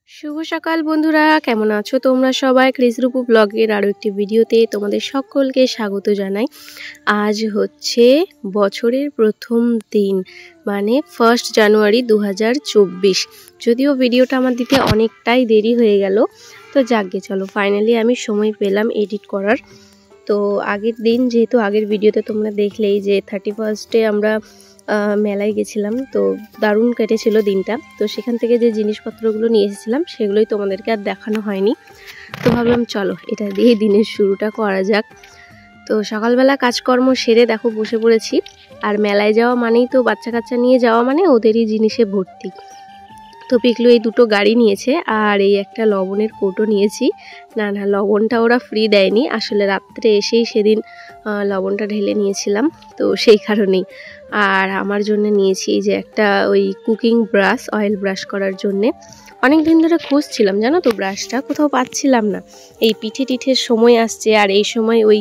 শুভ সকাল বন্ধুরা, কেমন আছো তোমরা সবাই? ক্রিসরূপু ব্লগের আরও একটি ভিডিওতে তোমাদের সকলকে স্বাগত জানাই। আজ হচ্ছে বছরের প্রথম দিন, মানে 1 জানুয়ারি 2024। যদিও ভিডিওটা আমার দিতে অনেকটাই দেরি হয়ে গেল, তো যাকগে চলো ফাইনালি আমি সময় পেলাম এডিট করার। তো আগের দিন যেহেতু আগের ভিডিওতে তোমরা দেখলেই যে 31-এ আমরা মেলায় গেছিলাম, তো দারুণ কেটেছিল দিনটা। তো সেখান থেকে যে জিনিসপত্রগুলো নিয়ে এসেছিলাম সেগুলোই তোমাদেরকে আর দেখানো হয়নি। তো ভাবলাম চলো এটা দিয়ে দিনের শুরুটা করা যাক। তো সকালবেলা কাজকর্ম সেরে দেখো বসে পড়েছি। আর মেলায় যাওয়া মানেই তো বাচ্চা কাচ্চা নিয়ে যাওয়া মানে ওদেরই জিনিসে ভর্তি। তো পিকলু এই দুটো গাড়ি নিয়েছে আর এই একটা লবণের কৌটো নিয়েছি। না লবণটা ওরা ফ্রি দেয়নি, আসলে রাত্রে এসেই সেদিন লবণটা ঢেলে নিয়েছিলাম, তো সেই কারণেই। আর আমার জন্য নিয়েছি যে একটা ওই কুকিং ব্রাশ, অয়েল ব্রাশ করার জন্যে। অনেক দিন ধরে খুঁজছিলাম জানো তো, ব্রাশটা কোথাও পাচ্ছিলাম না। এই পিঠে টিঠের সময় আসছে, আর এই সময় ওই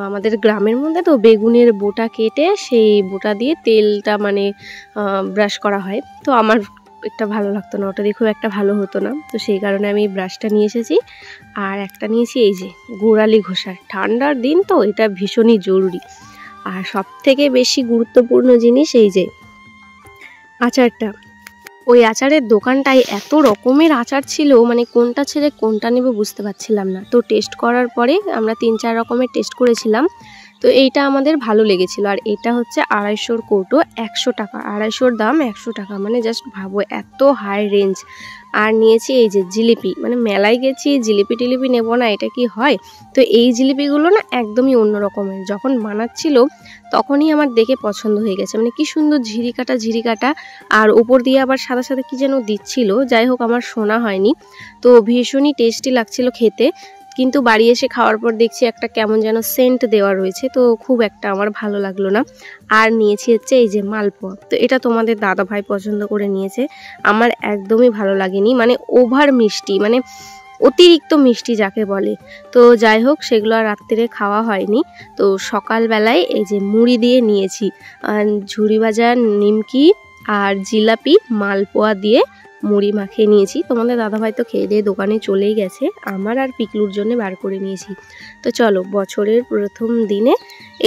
আমাদের গ্রামের মধ্যে তো বেগুনের বোটা কেটে সেই বোটা দিয়ে তেলটা মানে ব্রাশ করা হয়। তো আমার একটা ভালো লাগতো না, ওটা দিয়ে খুব একটা ভালো হতো না, তো সেই কারণে আমি ব্রাশটা নিয়ে এসেছি। আর একটা নিয়েছি এই যে গোড়ালি ঘষার, ঠান্ডার দিন তো এটা ভীষণই জরুরি। আর সব থেকে বেশি গুরুত্বপূর্ণ জিনিস এই যে আচারটা। ওই আচারের দোকানটায় এত রকমের আচার ছিল, মানে কোনটা ছেড়ে কোনটা নেবে বুঝতে পারছিলাম না। তো টেস্ট করার পরে আমরা 3-4 রকমের টেস্ট করেছিলাম, তো এইটা আমাদের ভালো লেগেছিল। আর এটা হচ্ছে 250-র কৌটো, 100 টাকা। 250-র দাম 100 টাকা, মানে জাস্ট ভাবো এত হাই রেঞ্জ। আর নিয়েছি এই যে জিলিপি, মানে মেলায় গেছি জিলিপি টিলিপি নেবো না এটা কি হয়? তো এই জিলিপিগুলো না একদমই অন্য রকমের। যখন বানাচ্ছিল তখনই আমার দেখে পছন্দ হয়ে গেছে, মানে কি সুন্দর ঝিরিকাটা। আর ওপর দিয়ে আবার সাদা সাদা কি যেন দিচ্ছিল, যাই হোক আমার শোনা হয়নি। তো ভীষণই টেস্টি লাগছিল খেতে, কিন্তু বাড়ি এসে খাওয়ার পর দেখছি একটা কেমন যেন সেন্ট দেওয়া রয়েছে, তো খুব একটা আমার ভালো লাগলো না। আর নিয়েছি হচ্ছে এই যে মালপোয়া, তো এটা তোমাদের দাদা ভাই পছন্দ করে নিয়েছে, আমার একদমই ভালো লাগেনি, মানে ওভার মিষ্টি, মানে অতিরিক্ত মিষ্টি যাকে বলে। তো যাই হোক সেগুলো আর রাত্রে খাওয়া হয়নি। তো সকালবেলায় এই যে মুড়ি দিয়ে নিয়েছি ঝুরি ভাজা, নিমকি আর জিলাপি, মালপোয়া দিয়ে মুড়ি মাখিয়ে নিয়েছি। তোমাদের দাদাভাই তো খেয়ে দিয়ে দোকানে চলেই গেছে, আমার আর পিকলুর জন্য বার করে নিয়েছি। তো চলো বছরের প্রথম দিনে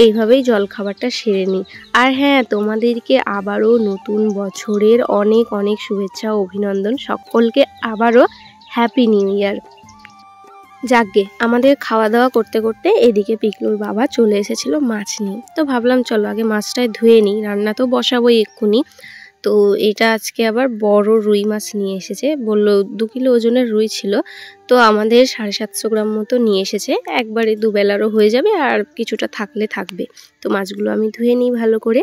এইভাবেই জলখাবারটা সেরে নিই। আর হ্যাঁ, তোমাদেরকে আবারও নতুন বছরের অনেক অনেক শুভেচ্ছা ও অভিনন্দন, সকলকে আবারও হ্যাপি নিউ ইয়ার। যাকগে আমাদের খাওয়া দাওয়া করতে করতে এদিকে পিকলুর বাবা চলে এসেছিল মাছ নিয়ে। তো ভাবলাম চলো আগে মাছটাই ধুয়ে নিই, রান্না তো বসাবোই এক্ষুনি। তো এটা আজকে আবার বড় রুই মাছ নিয়ে এসেছে, বললো 2 কিলো ওজনের রুই ছিল। তো আমাদের 750 গ্রাম মতো নিয়ে এসেছে, একবারে দুবেলারও হয়ে যাবে, আর কিছুটা থাকলে থাকবে। তো মাছগুলো আমি ধুয়ে নিই ভালো করে।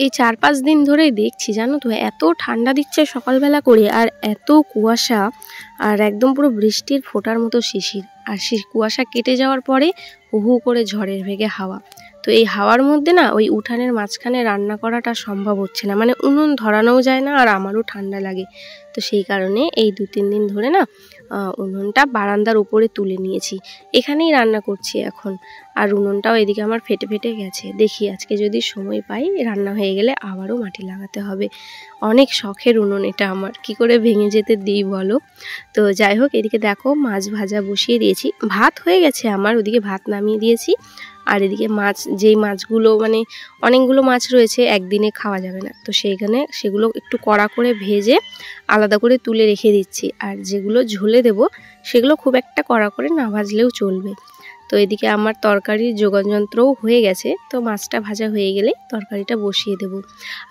এই 4-5 দিন ধরেই দেখছি জানো তো, এত ঠান্ডা দিচ্ছে সকালবেলা করে, আর এত কুয়াশা, আর একদম পুরো বৃষ্টির ফোঁটার মতো শিশির। আর সেই কুয়াশা কেটে যাওয়ার পরে হু হু করে ঝড়ের বেগে হাওয়া। তো এই হাওয়ার মধ্যে না ওই উঠানের মাঝখানে রান্না করাটা সম্ভব হচ্ছে না, মানে উনুন ধরানোও যায় না, আর আমারও ঠান্ডা লাগে। তো সেই কারণে এই 2-3 দিন ধরে না উনুনটা বারান্দার উপরে তুলে নিয়েছি, এখানেই রান্না করছি এখন। আর উনুনটাও এদিকে আমার ফেটে ফেটে গেছে, দেখি আজকে যদি সময় পাই রান্না হয়ে গেলে আবারও মাটি লাগাতে হবে। অনেক শখের উনুন এটা আমার, কি করে ভেঙে যেতে দিই বলো। তো যাই হোক এদিকে দেখো মাছ ভাজা বসিয়ে দিয়েছি, ভাত হয়ে গেছে আমার, ওদিকে ভাত নামিয়ে দিয়েছি। আর এদিকে মাছ, যেই মাছগুলো মানে অনেকগুলো মাছ রয়েছে একদিনে খাওয়া যাবে না, তো সেইখানে সেগুলো একটু কড়া করে ভেজে আলাদা করে তুলে রেখে দিচ্ছি। আর যেগুলো ঝোলে দেব সেগুলো খুব একটা কড়া করে না ভাজলেও চলবে। তো এদিকে আমার তরকারির যোগাযন্ত্রও হয়ে গেছে, তো মাছটা ভাজা হয়ে গেলে তরকারিটা বসিয়ে দেব।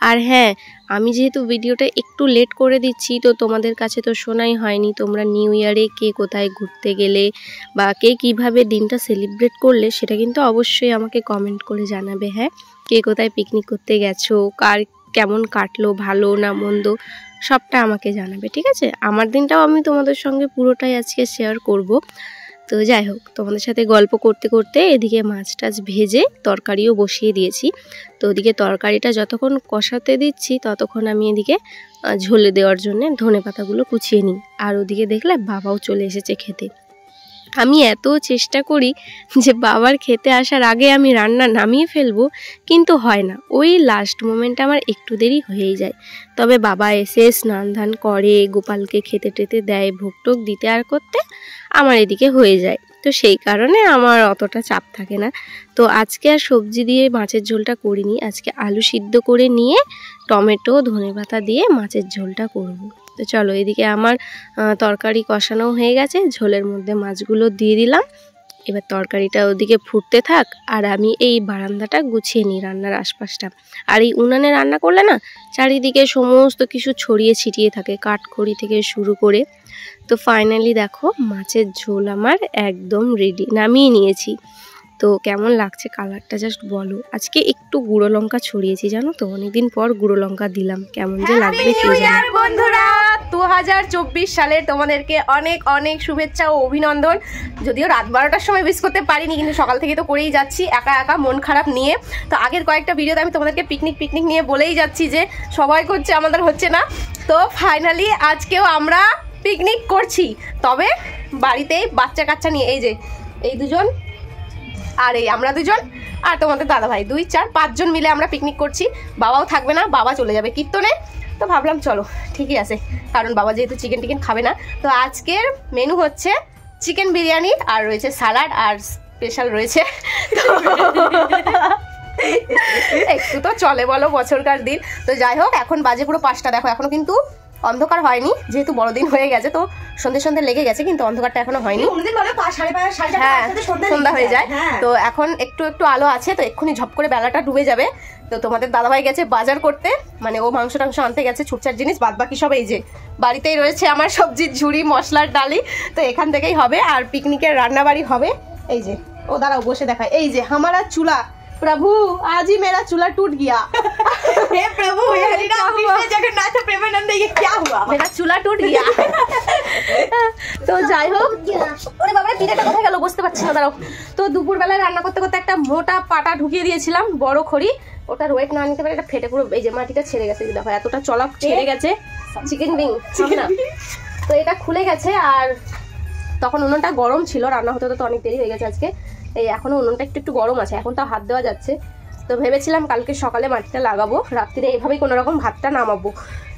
আর হ্যাঁ, আমি যেহেতু ভিডিওটা একটু লেট করে দিচ্ছি, তো তোমাদের কাছে তো শোনাই হয়নি তোমরা নিউ ইয়ারে কে কোথায় ঘুরতে গেলে বা কে কিভাবে দিনটা সেলিব্রেট করলে, সেটা কিন্তু অবশ্যই আমাকে কমেন্ট করে জানাবে। হ্যাঁ, কে কোথায় পিকনিক করতে গেছো, কার কেমন কাটলো, ভালো না মন্দ, সবটা আমাকে জানাবে, ঠিক আছে? আমার দিনটাও আমি তোমাদের সঙ্গে পুরোটাই আজকে শেয়ার করব। তো যাই হোক, তোমাদের সাথে গল্প করতে করতে এদিকে মাছ টাছ ভেজে তরকারিও বসিয়ে দিয়েছি। তো ওদিকে তরকারিটা যতক্ষণ কষাতে দিচ্ছি ততক্ষণ আমি এদিকে ঝোলে দেওয়ার জন্য ধনেপাতাগুলো কুচিয়ে নিই। আর ওদিকে দেখলে বাবাও চলে এসেছে খেতে। আমি এত চেষ্টা করি যে বাবার খেতে আসার আগে আমি রান্না নামিয়ে ফেলবো, কিন্তু হয় না, ওই লাস্ট মোমেন্টে আমার একটু দেরি হয়েই যায়। তবে বাবা এসে স্নান ধান করে, গোপালকে খেতে টেতে দেয়, ভোগ টোক দিতে আর করতে আমার এদিকে হয়ে যায়। তো সেই কারণে আমার অতটা চাপ থাকে না। তো আজকে আর সবজি দিয়ে মাছের ঝোলটা করিনি, আজকে আলু সিদ্ধ করে নিয়ে টমেটো ধনেপাতা দিয়ে মাছের ঝোলটা করব। তো চলো, এদিকে আমার তরকারি কষানো হয়ে গেছে, ঝোলের মধ্যে মাছগুলো দিয়ে দিলাম। এবার তরকারিটা ওদিকে ফুটতে থাক আর আমি এই বারান্দাটা গুছিয়ে নিই, রান্নার আশপাশটা। আর এই উনানে রান্না করলে না চারিদিকে সমস্ত কিছু ছড়িয়ে ছিটিয়ে থাকে, কাঠখড়ি থেকে শুরু করে। তো ফাইনালি দেখো মাছের ঝোল আমার একদম রেডি, নামিয়ে নিয়েছি। তো কেমন লাগছে কালারটা জাস্ট বলো। আজকে একটু গুঁড়ো লঙ্কা ছড়িয়েছি, জানো তো, অনেকদিন পর গুঁড়ো লঙ্কা দিলাম, কেমন যে লাগবে কে জানে। বন্ধুরা, 2024 সালের তোমাদেরকে অনেক অনেক শুভেচ্ছা ও অভিনন্দন। যদিও রাত 12টার সময় উইশ করতে পারিনি, কিন্তু সকাল থেকে তো করেই যাচ্ছি একা একা মন খারাপ নিয়ে। তো আগের কয়েকটা ভিডিওতে আমি তোমাদেরকে পিকনিক নিয়ে বলেই যাচ্ছি যে সবাই করছে, আমাদের হচ্ছে না। তো ফাইনালি আজকেও আমরা পিকনিক করছি, তবে বাড়িতেই বাচ্চা কাচ্চা নিয়ে। এই যে এই দুজন আর এই আমরা দুজন আর তোমাদের দাদা ভাই, 2, 4, 5 জন মিলে আমরা পিকনিক করছি। বাবাও থাকবে না, বাবা চলে যাবে কীর্তনে। তো ভাবলাম চলো ঠিকই আছে, কারণ বাবা যেহেতু চিকেন টিকেন খাবে না। তো আজকের মেনু হচ্ছে চিকেন বিরিয়ানি, আর রয়েছে স্যালাড, আর স্পেশাল রয়েছে একটু তো চলে বলো, বছরকার দিন। তো যাই হোক, এখন বাজে পুরো 5টা, দেখো এখনো কিন্তু অন্ধকার হয়নি, যেহেতু বড়দিন হয়ে গেছে তো সন্ধ্যে লেগে গেছে, কিন্তু অন্ধকারটা এখনো হয়নি। হ্যাঁ, সন্ধ্যা হয়ে যায়। তো এখন একটু একটু আলো আছে, তো এক্ষুনি ঝপ করে বেলাটা ডুবে যাবে। তো তোমাদের দাদাভাই গেছে বাজার করতে, মানে ও মাংস টাংস আনতে গেছে, ছুটছাট জিনিস, বাদ বাকি সব এই যে বাড়িতেই রয়েছে আমার সবজির ঝুড়ি, মশলার ডালি, তো এখান থেকেই হবে। আর পিকনিকের রান্নাবাড়ি হবে। এই যে ও দাঁড়াও বসে দেখায়, এই যে हमारा चूल्हा, प्रभु आज ही मेरा चूल्हा टूट गया हे प्रभु, हे हरिनाम कृष्ण जगन्नाथ प्रेमानंद, ये क्या हुआ, मेरा चूल्हा टूट गया তো যাই হোক, ওরে বাবা পিঠাটা কোথায় গেল বুঝতে পারছি না, দাঁড়াও। তো দুপুরবেলায় রান্না করতে করতে একটা মোটা পাটা ঢুকিয়ে দিয়েছিলাম, বড় খড়ি, ওটার ওয়েট না নিতে পারে এটা ফেটে পুরো এই যে মাটিটা ছেড়ে গেছে, দেখো এতটা চলা ছেড়ে গেছে, চিকেন রিং না। তো এটা খুলে গেছে, আর তখন উনুনটা গরম ছিল, রান্না হতে হতে তো অনেক দেরি হয়ে গেছে আজকে। এই এখনো উনুনটা একটু গরম আছে, এখন তো হাত দেওয়া যাচ্ছে। তো ভেবেছিলাম কালকে সকালে মাটিটা লাগাবো, রাত্রিরে এইভাবেই কোনো রকম ভাতটা নামাবো,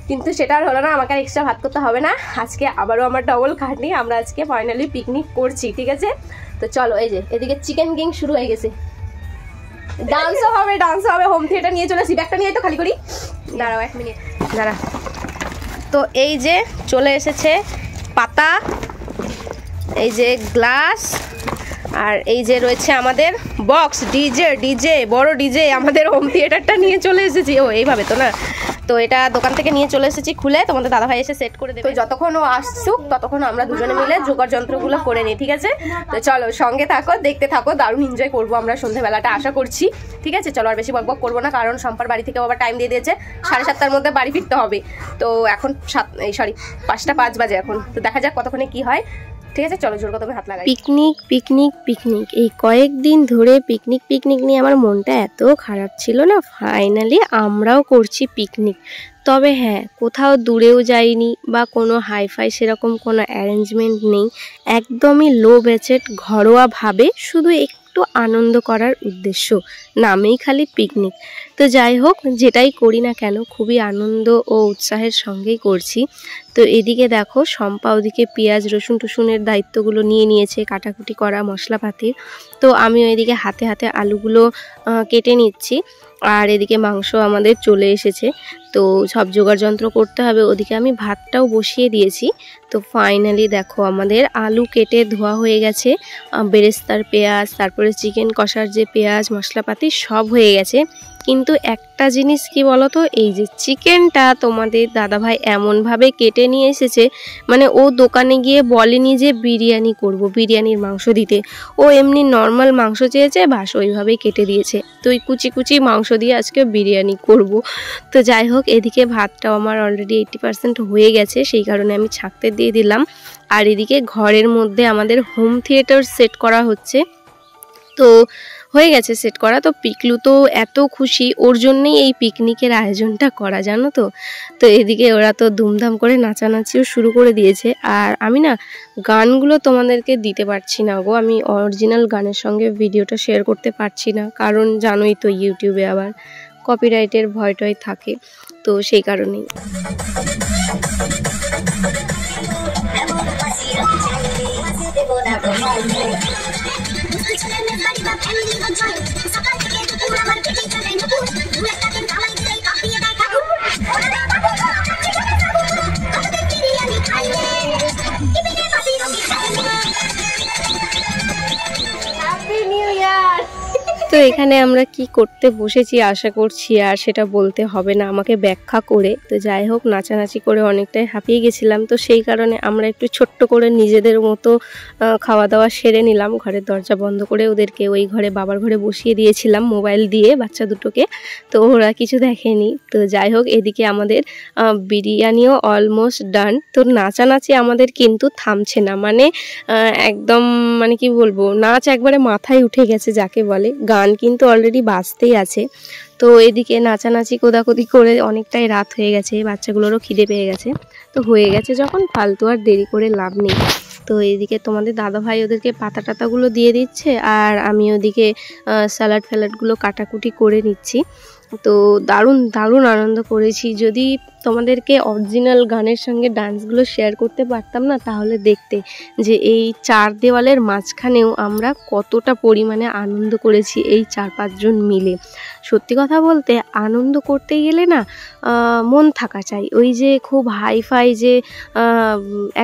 কিন্তু সেটা আর হলো না, আমাকে আর এক্সট্রা ভাত করতে হবে না। আজকে আবারও আমার ডবল খাটনি, আমরা আজকে ফাইনালি পিকনিক করছি, ঠিক আছে? তো চলো, এই যে এদিকে চিকেন কিং শুরু হয়ে গেছে, ডান্সও হবে, হোম থিয়েটার নিয়ে চলে আসি, ব্যাগটা নিয়ে তো খালি করি, দাঁড়াও 1 মিনিট দাঁড়া। তো এই যে চলে এসেছে পাতা, এই যে গ্লাস, আর এই যে রয়েছে আমাদের বক্স, ডিজে বড় ডিজে, আমাদের হোম থিয়েটারটা নিয়ে চলে এসেছি। ও এইভাবে তো না, তো এটা দোকান থেকে নিয়ে চলে এসেছি খুলে, তোমাদের দাদাভাই এসে সেট করে দেবে। তো যতক্ষণ ও আসুক ততক্ষণ আমরা দুজনে মিলে জোগাড় যন্ত্রগুলো করে নিই, ঠিক আছে? তো চলো সঙ্গে থাকো, দেখতে থাকো, দারুণ এনজয় করবো আমরা সন্ধ্যেবেলাটা, আশা করছি, ঠিক আছে? চলো আর বেশি বকবক করবো না, কারণ সম্পার বাড়ি থেকে আবার টাইম দিয়ে দিয়েছে 7:30টার মধ্যে বাড়ি ফিরতে হবে। তো এখন 5:05 বাজে এখন, তো দেখা যাক কতক্ষণে কি হয়, ঠিক আছে? চলো জোর কদমে হাত লাগাই। পিকনিক এই কয়েকদিন ধরে পিকনিক নিয়ে আমার মনটা এত খারাপ ছিল না, ফাইনালি আমরাও করছি পিকনিক। তবে হ্যাঁ, কোথাও দূরেও যাইনি বা কোনো হাইফাই সেরকম কোনো অ্যারেঞ্জমেন্ট নেই, একদমই লো বাজেট, ঘরোয়াভাবে শুধু একটু আনন্দ করার উদ্দেশ্য, নামেই খালি পিকনিক। তো যাই হোক, যেটাই করি না কেন খুবই আনন্দ ও উৎসাহের সঙ্গেই করছি। তো এদিকে দেখো শম্পা ওদিকে পেঁয়াজ রসুন টুসুনের দায়িত্বগুলো নিয়ে নিয়েছে, কাটাকুটি করা মশলাপাতির। তো আমি ওইদিকে হাতে হাতে আলুগুলো কেটে নিচ্ছি, আর এদিকে মাংস আমাদের চলে এসেছে, তো সব জোগাড় যন্ত্র করতে হবে। ওদিকে আমি ভাতটাও বসিয়ে দিয়েছি। তো ফাইনালি দেখো আমাদের আলু কেটে ধোয়া হয়ে গেছে, বেরেস্তার পেঁয়াজ, তারপরে চিকেন কষার যে পেঁয়াজ মশলাপাতি সব হয়ে গেছে। কিন্তু একটা জিনিস কি বলতো, এই যে চিকেনটা তোমাদের দাদাভাই এমনভাবে কেটে নিয়ে এসেছে, মানে ও দোকানে গিয়ে বলেনি যে বিরিয়ানি করব, বিরিয়ানির মাংস দিতে, ও এমনি নর্মাল মাংস চেয়েছে, বাস ওইভাবেই কেটে দিয়েছে। তো ওই কুচি কুচি মাংস দিয়ে আজকে বিরিয়ানি করব। তো যাই হোক, এদিকে ভাতটাও আমার অলরেডি 80% হয়ে গেছে, সেই কারণে আমি ছাঁকতে দিয়ে দিলাম। আর এদিকে ঘরের মধ্যে আমাদের হোম থিয়েটার সেট করা হচ্ছে, তো হয়ে গেছে সেট করা। তো পিকলু তো এত খুশি, ওর জন্যই এই পিকনিকের আয়োজনটা করা, জানো তো। তো এদিকে ওরা তো ধুমধাম করে নাচানাচিও শুরু করে দিয়েছে। আর আমি না গানগুলো তোমাদেরকে দিতে পারছি না গো, আমি অরিজিনাল গানের সঙ্গে ভিডিওটা শেয়ার করতে পারছি না, কারণ জানোই তো ইউটিউবে আবার কপিরাইটের ভয় টয় থাকে, তো সেই কারণেই। তো এখানে আমরা কি করতে বসেছি আশা করছি আর সেটা বলতে হবে না আমাকে ব্যাখ্যা করে। তো যাই হোক, নাচানাচি করে অনেকটাই হাঁপিয়ে গেছিলাম, তো সেই কারণে আমরা একটু ছোট্ট করে নিজেদের মতো খাওয়া দাওয়া সেরে নিলাম। ঘরের দরজা বন্ধ করে ওদেরকে ওই ঘরে বাবার ঘরে বসিয়ে দিয়েছিলাম মোবাইল দিয়ে, বাচ্চা দুটোকে, তো ওরা কিছু দেখেনি। তো যাই হোক, এদিকে আমাদের বিরিয়ানিও অলমোস্ট ডান। তো নাচানাচি আমাদের কিন্তু থামছে না, মানে একদম মানে কি বলবো, নাচ একবারে মাথায় উঠে গেছে যাকে বলে। গান কিন্তু অলরেডি বাজতেই আছে। তো এদিকে নাচানাচি কোদাকুদি করে অনেকটাই রাত হয়ে গেছে, বাচ্চাগুলোরও খিদে পেয়ে গেছে। তো হয়ে গেছে যখন, ফালতু আর দেরি করে লাভ নেই। তো এইদিকে তোমাদের দাদাভাই ওদেরকে পাতা টাতাগুলো দিয়ে দিচ্ছে, আর আমি ওদিকে স্যালাড ফ্যালাডগুলো কাটাকুটি করে নিচ্ছি। তো দারুণ দারুণ আনন্দ করেছি। যদি তোমাদেরকে অরিজিনাল গানের সঙ্গে ডান্সগুলো শেয়ার করতে পারতাম না, তাহলে দেখতে যে এই চার দেওয়ালের মাঝখানেও আমরা কতটা পরিমাণে আনন্দ করেছি এই 4-5 জন মিলে। সত্যি কথা বলতে আনন্দ করতে গেলে না মন থাকা চাই। ওই যে খুব হাইফাই যে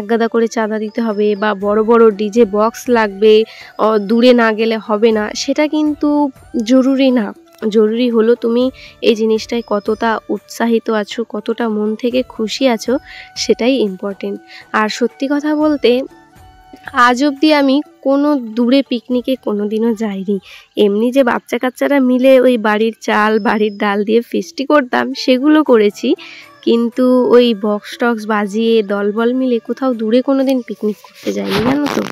একগাদা করে চাঁদা দিতে হবে বা বড় বড় ডিজে বক্স লাগবে, দূরে না গেলে হবে না, সেটা কিন্তু জরুরি না। জরুরি হলো তুমি এই জিনিসটায় কতটা উৎসাহিত আছো, কতটা মন থেকে খুশি আছো, সেটাই ইম্পর্টেন্ট। আর সত্যি কথা বলতে আজ অবধি আমি কোনো দূরে পিকনিকে কোনো দিনও যাইনি। এমনি যে বাচ্চা কাচ্চারা মিলে ওই বাড়ির চাল বাড়ির ডাল দিয়ে ফিস্টি করতাম, সেগুলো করেছি, কিন্তু ওই বক্স টক্স বাজিয়ে দলবল মিলে কোথাও দূরে কোনো দিন পিকনিক করতে যাইনি, জানো তো।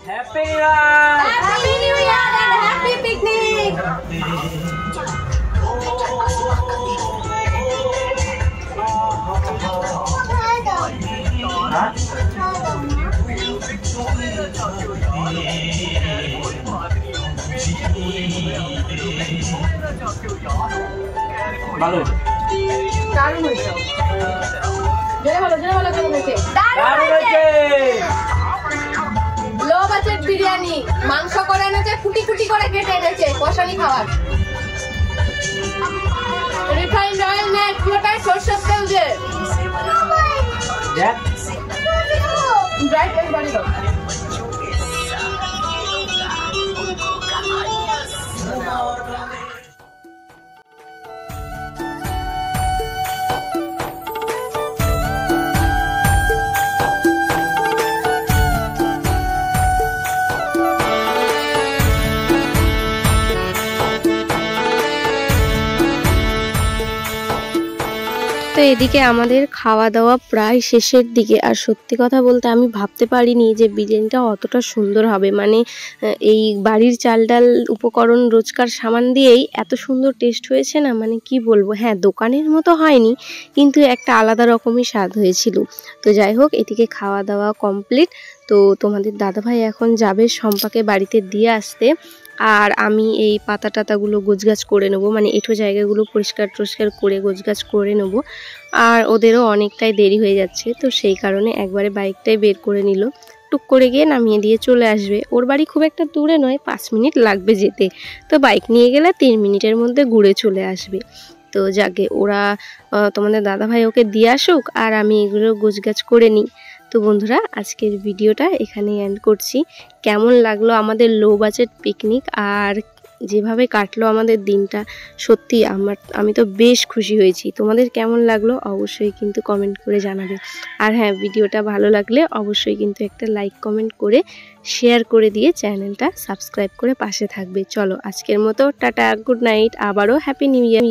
Happy new year, happy new year and happy picnic. ভালো, দারুণ হয়েছে। জোরে বলো, জোরে বলো, কেমন হয়েছে? দারুণ হয়েছে। লো বাজেট বিরিয়ানি, মাংস করে এনেছে, কুটি কুটি করে কেটে এনেছে, কষানি খাবার। রিফাইন্ড অয়েল নেই, পুরোটাই সরষের তেল দিয়ে। ড্রাই তেল বানিয়ে দাও। তো এদিকে আমাদের খাওয়া দাওয়া প্রায় শেষের দিকে। আর সত্যি কথা বলতে আমি ভাবতে পারিনি যে বিরিয়ানিটা অতটা সুন্দর হবে, মানে এই বাড়ির চাল ডাল উপকরণ রোজকার সামান দিয়েই এত সুন্দর টেস্ট হয়েছে না, মানে কি বলবো। হ্যাঁ, দোকানের মতো হয়নি, কিন্তু একটা আলাদা রকমই স্বাদ হয়েছিল। তো যাই হোক, এদিকে খাওয়া দাওয়া কমপ্লিট। তো তোমাদের দাদাভাই এখন যাবে শম্পাকে বাড়িতে দিয়ে আসতে, আর আমি এই পাতা টাতাগুলো গোছগাছ করে নেবো, মানে এঁঠো জায়গাগুলো পরিষ্কার টরিষ্কার করে গোছগাছ করে নেবো। আর ওদেরও অনেকটাই দেরি হয়ে যাচ্ছে, তো সেই কারণে একবারে বাইকটাই বের করে নিল, টুক করে গিয়ে নামিয়ে দিয়ে চলে আসবে। ওর বাড়ি খুব একটা দূরে নয়, 5 মিনিট লাগবে যেতে, তো বাইক নিয়ে গেলে 3 মিনিটের মধ্যে ঘুরে চলে আসবে। তো যাকে ওরা তোমাদের দাদাভাই ওকে দিয়ে আসুক, আর আমি এগুলো গোছগাছ করে নিই। তো বন্ধুরা, আজকের ভিডিওটা এখানেই এন্ড করছি। কেমন লাগলো আমাদের লো বাজেট পিকনিক, আর যেভাবে কাটলো আমাদের দিনটা, সত্যি আমি তো বেশ খুশি হয়েছি। তোমাদের কেমন লাগলো অবশ্যই কিন্তু কমেন্ট করে জানাবে। আর হ্যাঁ, ভিডিওটা ভালো লাগলে অবশ্যই কিন্তু একটা লাইক কমেন্ট করে শেয়ার করে দিয়ে চ্যানেলটা সাবস্ক্রাইব করে পাশে থাকবে। চলো আজকের মতো টাটা, গুড নাইট, আবারও হ্যাপি নিউ ইয়ার।